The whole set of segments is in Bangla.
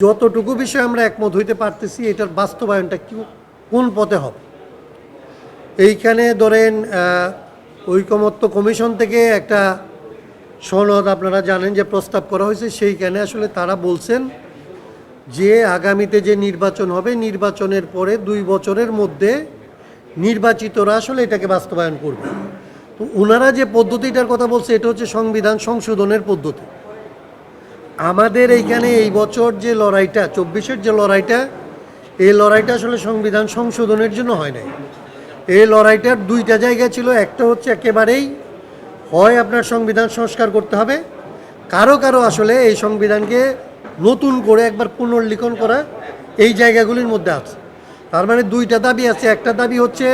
যতটুকু বিষয়ে আমরা একমত হইতে পারতেছি এটার বাস্তবায়নটা কোন পথে হবে। এইখানে ধরেন ঐকমত্য কমিশন থেকে একটা সনদ আপনারা জানেন যে প্রস্তাব করা হয়েছে, সেইখানে আসলে তারা বলছেন যে আগামীতে যে নির্বাচন হবে নির্বাচনের পরে 2 বছরের মধ্যে নির্বাচিতরা আসলে এটাকে বাস্তবায়ন করবে। তো ওনারা যে পদ্ধতিটার কথা বলছে এটা হচ্ছে সংবিধান সংশোধনের পদ্ধতি। আমাদের এইখানে এই বছর যে লড়াইটা 24-এর যে লড়াইটা, এই লড়াইটা আসলে সংবিধান সংশোধনের জন্য হয় নাই। এই লড়াইটার 2টা জায়গা ছিল। একটা হচ্ছে একেবারেই হয় আপনার সংবিধান সংস্কার করতে হবে, কারো কারো আসলে এই সংবিধানকে নতুন করে একবার পুনর্লিখন করা এই জায়গাগুলির মধ্যে আছে। তার মানে 2টা দাবি আছে। একটা দাবি হচ্ছে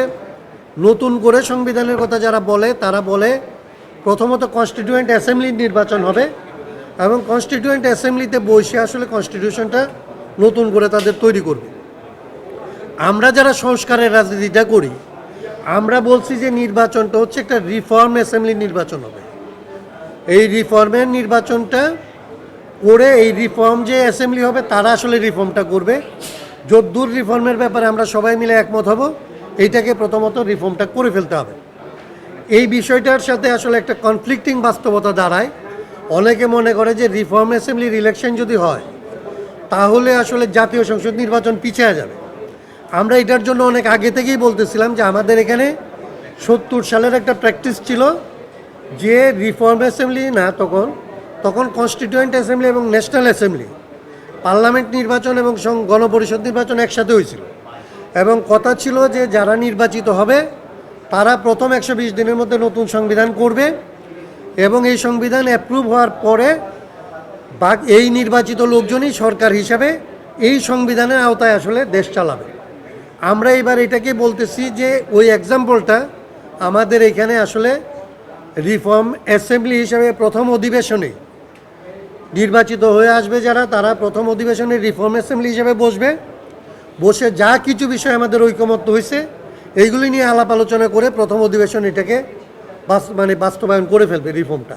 নতুন করে সংবিধানের কথা যারা বলে তারা বলে প্রথমত কনস্টিটিউয়েন্ট অ্যাসেম্বলির নির্বাচন হবে এবং কনস্টিটিউয়েন্ট অ্যাসেম্বলিতে বসে আসলে কনস্টিটিউশনটা নতুন করে তাদের তৈরি করবে। আমরা যারা সংস্কারের রাজনীতিটা করি আমরা বলছি যে নির্বাচনটা হচ্ছে একটা রিফর্ম অ্যাসেম্বলির নির্বাচন হবে। এই রিফর্মের নির্বাচনটা করে এই রিফর্ম যে অ্যাসেম্বলি হবে তারা আসলে রিফর্মটা করবে। যদ্দূর রিফর্মের ব্যাপারে আমরা সবাই মিলে একমত হব, এইটাকে প্রথমত রিফর্মটা করে ফেলতে হবে। এই বিষয়টার সাথে আসলে একটা কনফ্লিক্টিং বাস্তবতা দাঁড়ায়। অনেকে মনে করে যে রিফর্ম অ্যাসেম্বলির ইলেকশন যদি হয় তাহলে আসলে জাতীয় সংসদ নির্বাচন পিছিয়ে যাবে। আমরা এটার জন্য অনেক আগে থেকেই বলতেছিলাম যে আমাদের এখানে 70 সালের একটা প্র্যাকটিস ছিল যে রিফর্ম অ্যাসেম্বলি না, তখন কনস্টিটিউয়েন্ট অ্যাসেম্বলি এবং ন্যাশনাল অ্যাসেম্বলি পার্লামেন্ট নির্বাচন এবং গণপরিষদ নির্বাচন একসাথে হয়েছিল এবং কথা ছিল যে যারা নির্বাচিত হবে তারা প্রথম 120 দিনের মধ্যে নতুন সংবিধান করবে এবং এই সংবিধান অ্যাপ্রুভ হওয়ার পরে এই নির্বাচিত লোকজনই সরকার হিসাবে এই সংবিধানের আওতায় আসলে দেশ চালাবে। আমরা এবার এটাকে বলতেছি যে ওই এক্সাম্পলটা আমাদের এখানে আসলে রিফর্ম অ্যাসেম্বলি হিসাবে প্রথম অধিবেশনে নির্বাচিত হয়ে আসবে যারা, তারা প্রথম অধিবেশনে রিফর্ম অ্যাসেম্বলি হিসাবে বসে যা কিছু বিষয় আমাদের ঐকমত্য হয়েছে এইগুলি নিয়ে আলাপ আলোচনা করে প্রথম অধিবেশন এটাকে বাস্তবায়ন করে ফেলবে। রিফর্মটা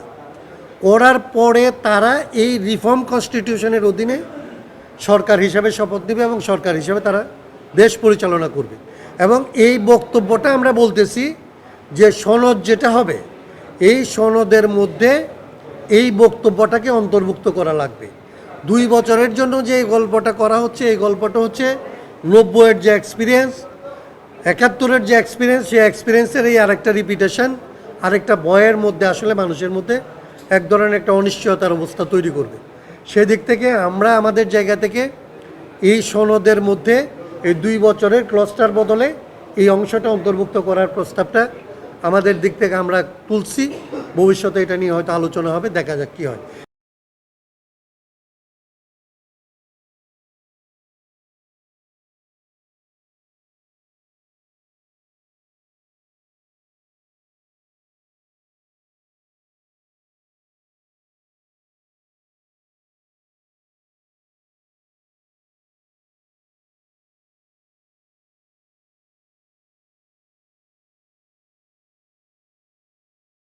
করার পরে তারা এই রিফর্ম কনস্টিটিউশনের অধীনে সরকার হিসাবে শপথ নেবে এবং সরকার হিসাবে তারা দেশ পরিচালনা করবে। এবং এই বক্তব্যটা আমরা বলতেছি যে সনদ যেটা হবে এই সনদের মধ্যে এই বক্তব্যটাকে অন্তর্ভুক্ত করা লাগবে। 2 বছরের জন্য যে এই গল্পটা করা হচ্ছে এই গল্পটা হচ্ছে 90-এর যে এক্সপিরিয়েন্স, 71-এর যে এক্সপিরিয়েন্স, সেই এক্সপিরিয়েন্সের এই আরেকটা রিপিটেশন, আরেকটা ভয়ের মধ্যে আসলে মানুষের মধ্যে এক ধরনের একটা অনিশ্চয়তার অবস্থা তৈরি করবে। সেদিক থেকে আমরা আমাদের জায়গা থেকে এই সনদের মধ্যে এই 2 বছরের ক্লস্টার বদলে এই অংশটা অন্তর্ভুক্ত করার প্রস্তাবটা আমাদের দিক থেকে আমরা তুলছি। ভবিষ্যতে এটা নিয়ে হয়তো আলোচনা হবে, দেখা যাক কী হয়।